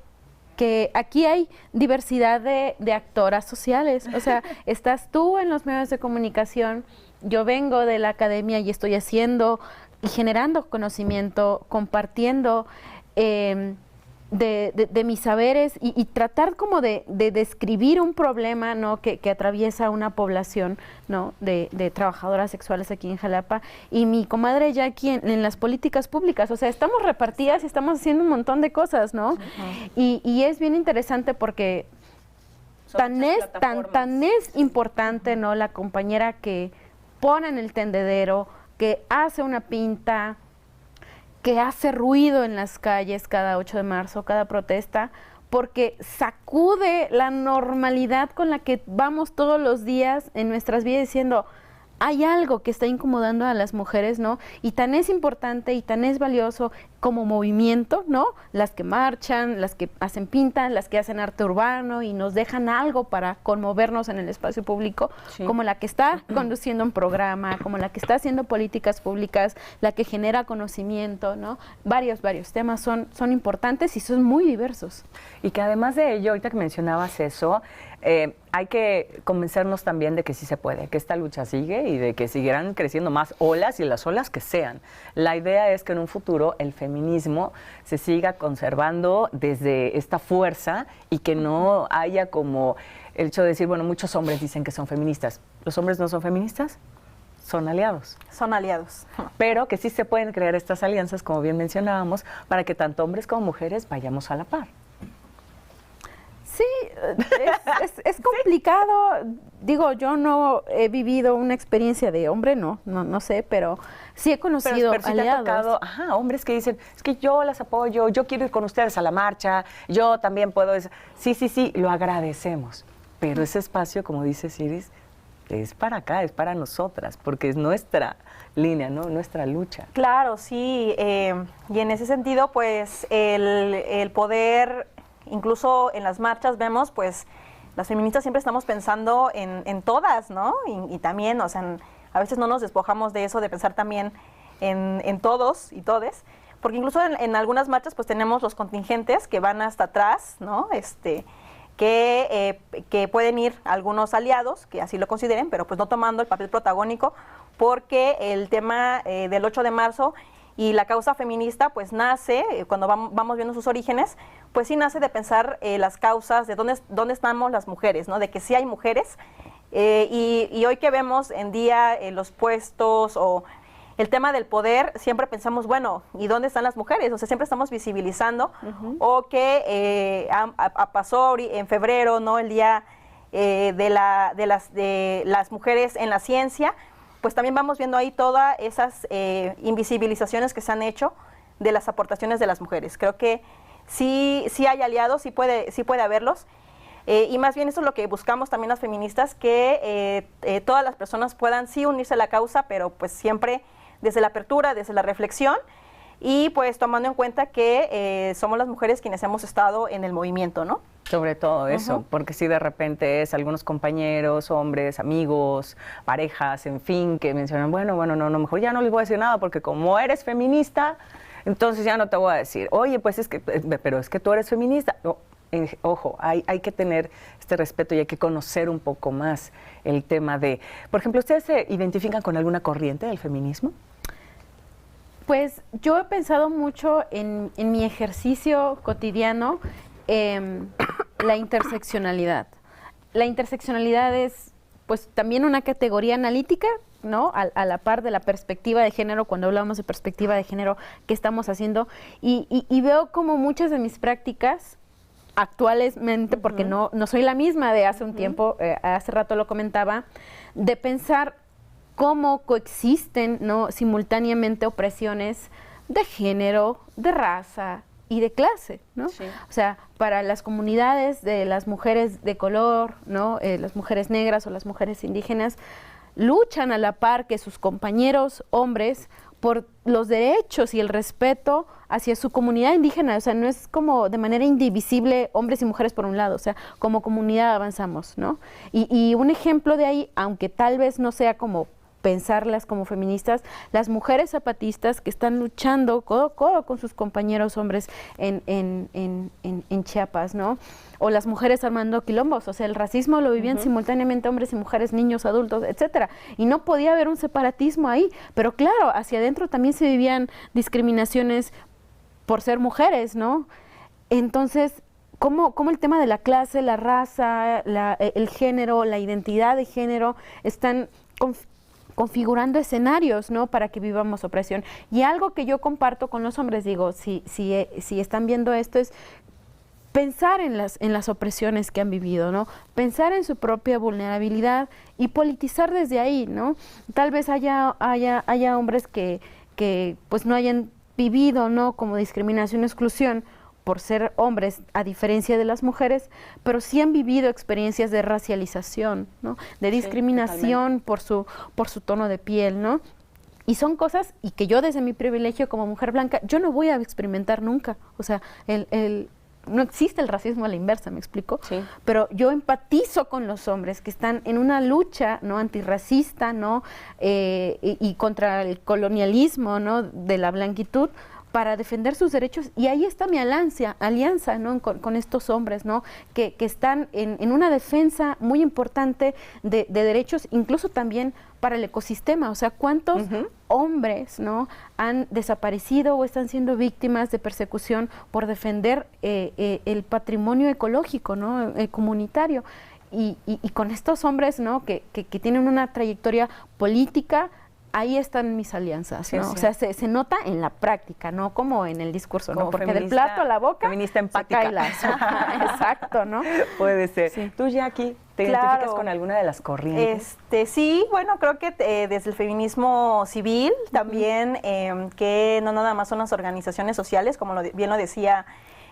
que aquí hay diversidad de actoras sociales. O sea, estás tú en los medios de comunicación, yo vengo de la academia y estoy haciendo y generando conocimiento, compartiendo de mis saberes y tratar como de describir un problema, ¿no? que atraviesa una población, ¿no? de trabajadoras sexuales aquí en Jalapa, y mi comadre Jackie en las políticas públicas. O sea, estamos repartidas y estamos haciendo un montón de cosas, ¿no? Y es bien interesante porque tan es importante, ¿no? La compañera que pone en el tendedero, que hace una pinta, que hace ruido en las calles cada 8 de marzo, cada protesta, porque sacude la normalidad con la que vamos todos los días en nuestras vidas diciendo, hay algo que está incomodando a las mujeres, ¿no? Y tan es importante y tan es valioso como movimiento, ¿no? Las que marchan, las que hacen pintas, las que hacen arte urbano y nos dejan algo para conmovernos en el espacio público, como la que está conduciendo un programa, como la que está haciendo políticas públicas, la que genera conocimiento, ¿no? Varios temas son importantes y son muy diversos. Y que además de ello, ahorita que mencionabas eso, hay que convencernos también de que sí se puede, que esta lucha sigue y de que seguirán creciendo más olas y las olas que sean. La idea es que en un futuro el feminismo se siga conservando desde esta fuerza y que no haya como el hecho de decir, bueno, muchos hombres dicen que son feministas. ¿Los hombres no son feministas? Son aliados. Son aliados. Pero que sí se pueden crear estas alianzas, como bien mencionábamos, para que tanto hombres como mujeres vayamos a la par. Sí, es complicado. Digo, yo no he vivido una experiencia de hombre, no sé, pero sí he conocido pero sí aliados. te ha tocado, hombres que dicen, es que yo las apoyo, yo quiero ir con ustedes a la marcha, yo también puedo. Sí, lo agradecemos. Pero ese espacio, como dice Iris, es para acá, es para nosotras, porque es nuestra línea, ¿no? Nuestra lucha. Claro, sí. Y en ese sentido, pues, el poder, incluso en las marchas vemos, pues, las feministas siempre estamos pensando en todas, ¿no? Y también, o sea, a veces no nos despojamos de eso, de pensar también en todos y todes, porque incluso en algunas marchas, pues, tenemos los contingentes que van hasta atrás, ¿no? Que pueden ir algunos aliados, que así lo consideren, pero pues no tomando el papel protagónico, porque el tema del 8 de marzo y la causa feminista pues nace, cuando vamos viendo sus orígenes, pues sí nace de pensar las causas, de dónde estamos las mujeres, ¿no? De que sí hay mujeres, y hoy que vemos en día los puestos o el tema del poder, siempre pensamos, bueno, ¿y dónde están las mujeres? O sea, siempre estamos visibilizando, o que pasó en febrero, ¿no? El día de las mujeres en la ciencia, pues también vamos viendo ahí todas esas invisibilizaciones que se han hecho de las aportaciones de las mujeres. Creo que sí hay aliados, sí puede haberlos, y más bien eso es lo que buscamos también las feministas, que todas las personas puedan sí unirse a la causa, pero pues siempre desde la apertura, desde la reflexión, y pues tomando en cuenta que somos las mujeres quienes hemos estado en el movimiento, ¿no? Sobre todo eso, porque si de repente es algunos compañeros, hombres, amigos, parejas, en fin, que mencionan, bueno, no, mejor ya no les voy a decir nada porque como eres feminista, entonces ya no te voy a decir, oye, pues pero es que tú eres feminista. No, ojo, hay que tener este respeto y hay que conocer un poco más el tema de, por ejemplo, ¿ustedes se identifican con alguna corriente del feminismo? Pues yo he pensado mucho en mi ejercicio cotidiano, la interseccionalidad. La interseccionalidad es pues también una categoría analítica, ¿no? A la par de la perspectiva de género, cuando hablamos de perspectiva de género, ¿qué estamos haciendo? Y veo como muchas de mis prácticas actualmente, porque no soy la misma de hace un tiempo, hace rato lo comentaba, de pensar cómo coexisten, ¿no? Simultáneamente opresiones de género, de raza y de clase, ¿no? Sí. O sea, para las comunidades de las mujeres de color, ¿no? Las mujeres negras o las mujeres indígenas luchan a la par que sus compañeros hombres por los derechos y el respeto hacia su comunidad indígena. O sea, no es como de manera indivisible hombres y mujeres por un lado, o sea, como comunidad avanzamos, ¿no? Y un ejemplo de ahí, aunque tal vez no sea como pensarlas como feministas, las mujeres zapatistas que están luchando codo a codo con sus compañeros hombres en Chiapas, ¿no? O las mujeres armando quilombos, o sea, el racismo lo vivían simultáneamente hombres y mujeres, niños, adultos, etcétera, y no podía haber un separatismo ahí, pero claro, hacia adentro también se vivían discriminaciones por ser mujeres, ¿no? Entonces, ¿cómo el tema de la clase, la raza, el género, la identidad de género están configurando escenarios, ¿no? Para que vivamos opresión? Y algo que yo comparto con los hombres, digo, si están viendo esto, es pensar en las opresiones que han vivido, ¿no? Pensar en su propia vulnerabilidad y politizar desde ahí, ¿no? Tal vez haya hombres que pues no hayan vivido, ¿no? Como discriminación o exclusión por ser hombres, a diferencia de las mujeres, pero sí han vivido experiencias de racialización, ¿no? De discriminación por su tono de piel, ¿no? Y son cosas, y que yo desde mi privilegio como mujer blanca, yo no voy a experimentar nunca. O sea, no existe el racismo a la inversa, ¿me explico? Sí. Pero yo empatizo con los hombres que están en una lucha, ¿no? Antirracista, ¿no? Y contra el colonialismo, ¿no? De la blanquitud, para defender sus derechos, y ahí está mi alianza, ¿no? con estos hombres, ¿no? que están en una defensa muy importante de derechos, incluso también para el ecosistema. O sea, ¿cuántos hombres, ¿no? han desaparecido o están siendo víctimas de persecución por defender el patrimonio ecológico, ¿no? Comunitario? Y con estos hombres, ¿no? que tienen una trayectoria política, ahí están mis alianzas, ¿no? Sí. O sea, se nota en la práctica, no como en el discurso, Como ¿no? Porque feminista, del plato a la boca feminista empática. se cae la sopa. Exacto, ¿no? Puede ser. Sí. ¿Tú, Jackie, te Claro. identificas con alguna de las corrientes? Sí, bueno, creo que desde el feminismo civil también, que no nada más son las organizaciones sociales, como bien lo decía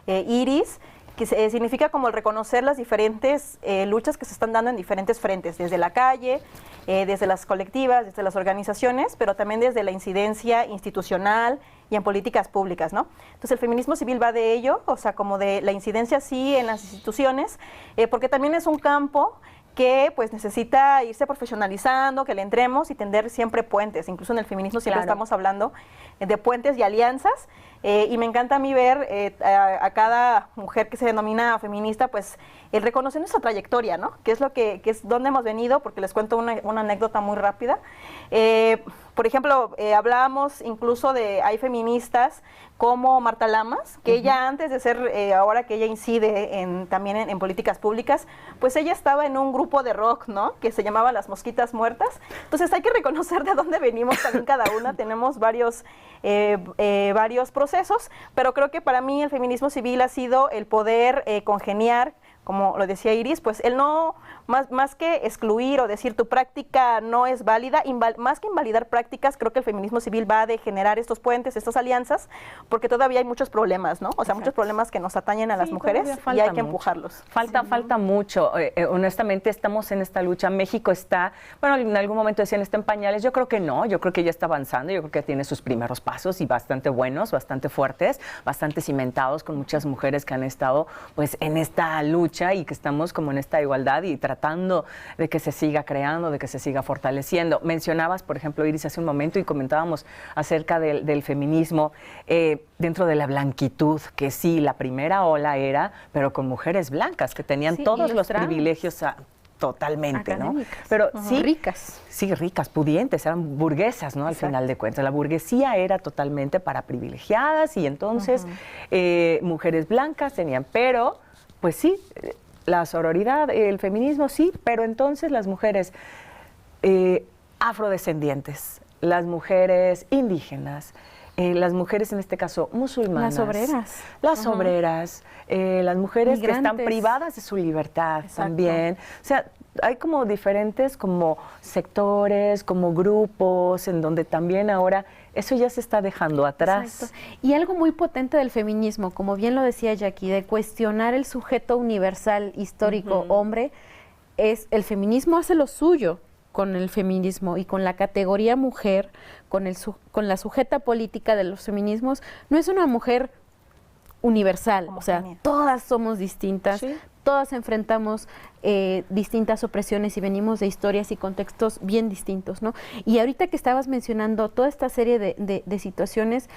Iris, que significa como el reconocer las diferentes luchas que se están dando en diferentes frentes, desde la calle, desde las colectivas, desde las organizaciones, pero también desde la incidencia institucional y en políticas públicas, ¿no? Entonces el feminismo civil va de ello, o sea, como de la incidencia sí en las instituciones, porque también es un campo que pues necesita irse profesionalizando, que le entremos y tender siempre puentes. Incluso en el feminismo siempre estamos hablando de puentes y alianzas, y me encanta a mí ver a cada mujer que se denomina feminista, pues el reconocer nuestra trayectoria, ¿no? Que es dónde hemos venido, porque les cuento una anécdota muy rápida. Por ejemplo, hablábamos incluso hay feministas como Marta Lamas, que ella antes de ser, ahora que ella incide también en políticas públicas, pues ella estaba en un grupo de rock, ¿no? Que se llamaba Las Mosquitas Muertas. Entonces hay que reconocer de dónde venimos también cada una. Tenemos varios procesos, pero creo que para mí el feminismo civil ha sido el poder congeniar, como lo decía Iris, pues el no, más que excluir o decir tu práctica no es válida, más que invalidar prácticas, creo que el feminismo civil va de generar estos puentes, estas alianzas, porque todavía hay muchos problemas, ¿no? O sea, muchos problemas que nos atañen a las mujeres y hay que empujarlos. Falta mucho. Honestamente, estamos en esta lucha. México está, bueno, en algún momento decían está en pañales. Yo creo que no, yo creo que ya está avanzando, yo creo que tiene sus primeros pasos y bastante buenos, bastante fuertes, bastante cimentados, con muchas mujeres que han estado pues en esta lucha y que estamos como en esta igualdad y tratando de que se siga creando, de que se siga fortaleciendo. Mencionabas, por ejemplo, Iris, hace un momento y comentábamos acerca del feminismo dentro de la blanquitud, que sí, la primera ola era, pero con mujeres blancas que tenían todos los privilegios totalmente, académicas, ¿no? Pero sí, ricas. Sí, ricas, pudientes, eran burguesas, ¿no? Al final de cuentas, la burguesía era totalmente para privilegiadas y entonces mujeres blancas tenían, pero pues sí, la sororidad, el feminismo sí, pero entonces las mujeres afrodescendientes, las mujeres indígenas, las mujeres en este caso musulmanas, las obreras, las mujeres migrantes, que están privadas de su libertad. Exacto. También, o sea, hay como diferentes como sectores, como grupos, en donde también ahora eso ya se está dejando atrás. Exacto. Y algo muy potente del feminismo, como bien lo decía Jackie, de cuestionar el sujeto universal, histórico, hombre, es el feminismo hace lo suyo con el feminismo y con la categoría mujer, con la sujeta política de los feminismos, no es una mujer universal, o sea, todas somos distintas, ¿sí? Todas enfrentamos distintas opresiones y venimos de historias y contextos bien distintos, ¿no? Y ahorita que estabas mencionando toda esta serie de situaciones,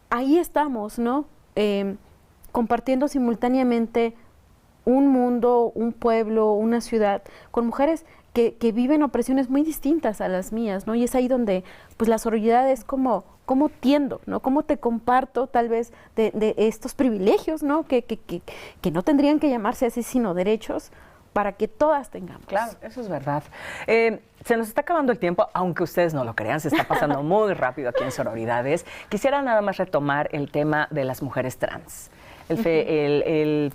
ahí estamos, ¿no? Compartiendo simultáneamente un mundo, un pueblo, una ciudad, con mujeres que viven opresiones muy distintas a las mías, ¿no? Y es ahí donde, pues, la sororidad es como tiendo, ¿no? Cómo te comparto, tal vez, de estos privilegios, ¿no? Que no tendrían que llamarse así, sino derechos, para que todas tengamos. Claro, eso es verdad. Se nos está acabando el tiempo, aunque ustedes no lo crean, se está pasando muy rápido aquí en Sororidades. Quisiera nada más retomar el tema de las mujeres trans, el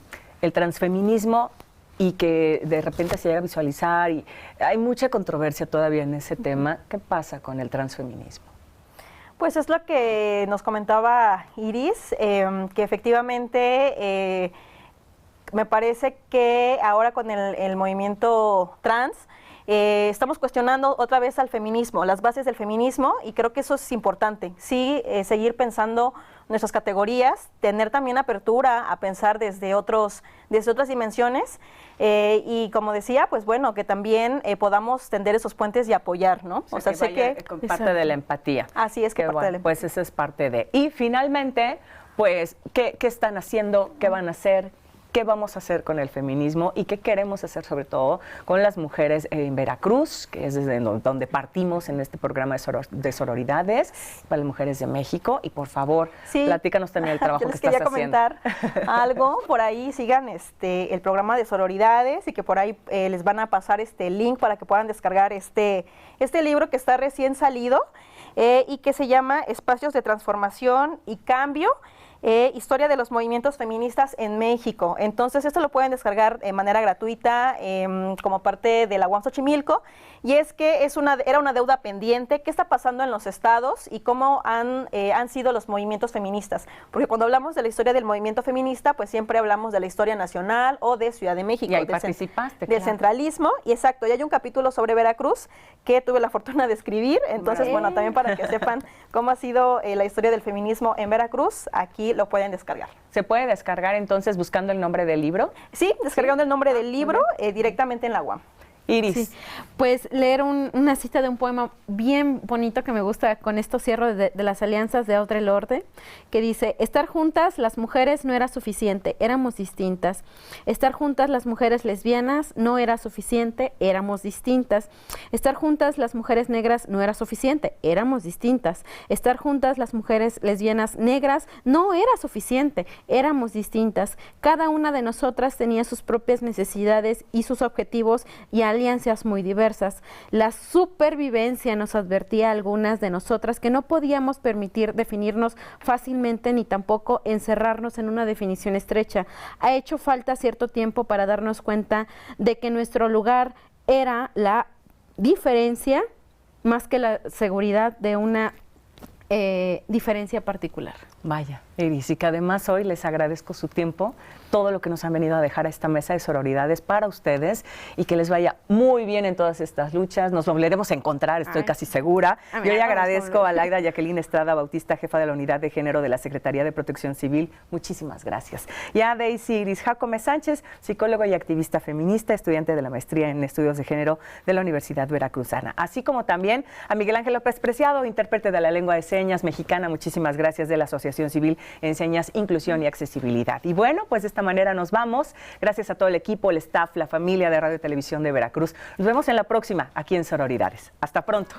transfeminismo, y que de repente se llega a visualizar, y hay mucha controversia todavía en ese tema. ¿Qué pasa con el transfeminismo? Pues es lo que nos comentaba Iris, que efectivamente me parece que ahora con el movimiento trans estamos cuestionando otra vez al feminismo, las bases del feminismo, y creo que eso es importante. Sí, seguir pensando nuestras categorías, tener también apertura a pensar desde otras dimensiones, y como decía, pues bueno, que también podamos tender esos puentes y apoyar, ¿no? O sea, sé que con parte de la empatía. Así es, que parte de la empatía. Pues eso es parte de. Y finalmente, pues, ¿qué están haciendo? ¿Qué van a hacer? ¿Qué vamos a hacer con el feminismo y qué queremos hacer sobre todo con las mujeres en Veracruz, que es desde donde partimos en este programa de sororidades para las mujeres de México? Y por favor, platícanos también el trabajo que estás haciendo. Yo les quería comentar algo, por ahí sigan el programa de sororidades, y que por ahí les van a pasar este link para que puedan descargar este libro que está recién salido, y que se llama Espacios de Transformación y Cambio, historia de los movimientos feministas en México. Entonces, esto lo pueden descargar de manera gratuita como parte de la UAM Xochimilco, y es que era una deuda pendiente. ¿Qué está pasando en los estados y cómo han sido los movimientos feministas? Porque cuando hablamos de la historia del movimiento feminista, pues siempre hablamos de la historia nacional o de Ciudad de México. Y ahí participaste, del centralismo, y exacto, y hay un capítulo sobre Veracruz que tuve la fortuna de escribir. Entonces, bueno, también para que sepan cómo ha sido la historia del feminismo en Veracruz, aquí lo pueden descargar. ¿Se puede descargar entonces buscando el nombre del libro? Sí, descargando el nombre del libro directamente en la UAM. Iris. Sí. Pues leer una cita de un poema bien bonito que me gusta, con esto cierro, de las alianzas de Audre Lorde, que dice: estar juntas las mujeres no era suficiente, éramos distintas. Estar juntas las mujeres lesbianas no era suficiente, éramos distintas. Estar juntas las mujeres negras no era suficiente, éramos distintas. Estar juntas las mujeres lesbianas negras no era suficiente, éramos distintas. Cada una de nosotras tenía sus propias necesidades y sus objetivos y alianzas muy diversas. La supervivencia nos advertía a algunas de nosotras que no podíamos permitir definirnos fácilmente ni tampoco encerrarnos en una definición estrecha. Ha hecho falta cierto tiempo para darnos cuenta de que nuestro lugar era la diferencia más que la seguridad de una diferencia particular. Vaya, Iris, y que además hoy les agradezco su tiempo, todo lo que nos han venido a dejar a esta mesa de sororidades para ustedes, y que les vaya muy bien en todas estas luchas. Nos volveremos a encontrar, estoy casi segura. Yo hoy agradezco a Laida Jacqueline Estrada Bautista, jefa de la Unidad de Género de la Secretaría de Protección Civil. Muchísimas gracias. Y a Daisy Iris Jacome Sánchez, psicóloga y activista feminista, estudiante de la maestría en Estudios de Género de la Universidad Veracruzana. Así como también a Miguel Ángel López Preciado, intérprete de la lengua de señas mexicana. Muchísimas gracias, de la Asociación Civil en Señas, Inclusión y Accesibilidad. Y bueno, pues de esta manera nos vamos. Gracias a todo el equipo, el staff, la familia de Radio y Televisión de Veracruz. Nos vemos en la próxima, aquí en Sororidades. Hasta pronto.